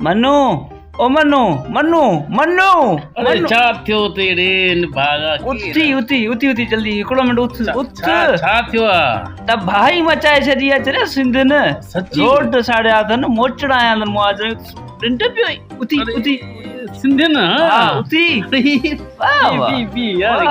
मनो ओ मनो मनो मनो अरे छा थियो तेरे भागा उथी उथी उथी उथी जल्दी हिकिड़ो मिंट उथ उथ छा थियो आ त भाई मचाए छॾी आहे चरे सिंध न सच्ची? रोड साड़िया अथनि मोचड़ा आया अथनि मुआज प्रिंट पियो उथी उथी सिंधी न हा उथी वाह वाह बी यार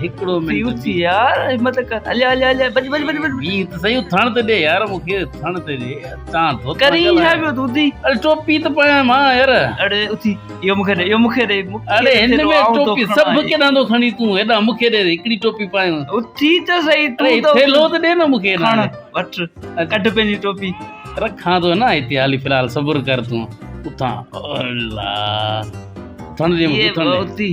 हिकिड़ो मिंट उथी यार हिम्मत कर हलिया हलिया हलिया बज बज बज बज बी त सही उथण ते दे यार मूंखे उथण ते दे चा थो करी छा पियो तूं उथी अरे टोपी त पायां मां यार अरे उथी इहो मूंखे ॾे इहो मूंखे ॾे अरे हिन में टोपी सभु केॾां थो खणी तूं हेॾा मूंखे ॾे हिकिड़ी टोपी पायूं उथी त सही अरे तूं हिते लो त ॾे न मूंखे खण वठ कढ पंहिंजी टोपी रखां थो न हिते हाली फ़िलहाल सबुर कर तूं उथां अल्लाह उथण दे मूंखे उथण दे उथी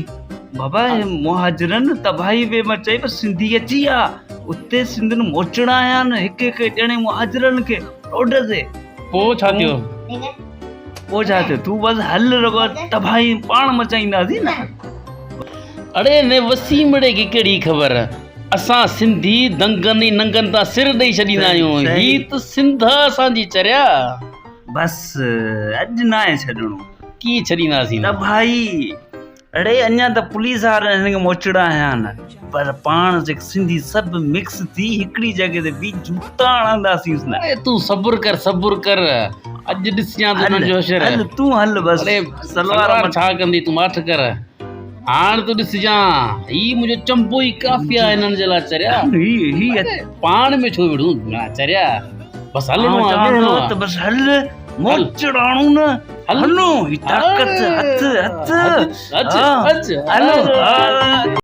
बाबा मुहाजिरन तबाही वे मचाई पर सिंधी अची आ उते सिंधन मोचड़ा आया न हिक हिक ॼणे मुहाजिरन खे रोड ते पोइ छा थियो पोइ छा थियो तूं बस हल रगो तबाही पाण मचाईंदासीं न अड़े ने वसीमड़े खे कहिड़ी ख़बर असां सिंधी दंगनि नंगनि तां सिर ॾेई छॾींदा आहियूं ही त सिंध असांजी चरिया बस अॼु न आहे छॾणो कीअं छॾींदासीं त भाई अड़े अञा त पुलिस वारा हिन खे मोचड़ा आया आहिनि पर पाण जेके सिंधी सभु मिक्स थी हिकिड़ी जॻह ते बि जूता हणंदासीं न अरे तूं सबुर कर अॼु ॾिसजां तूं हुननि जो हशर हल तूं हल बस अरे सलवार छा कंदी तूं माठ कर हाणे तूं ॾिसजां ही मुंहिंजो चंपो ई काफ़ी आहे हिननि जे लाइ चरिया ही पाण में छो विढ़ूं चरिया बसि हलणो आहे त बस हल मोचड़ाणू न हलो ही ताकत हथ हथ अच हलो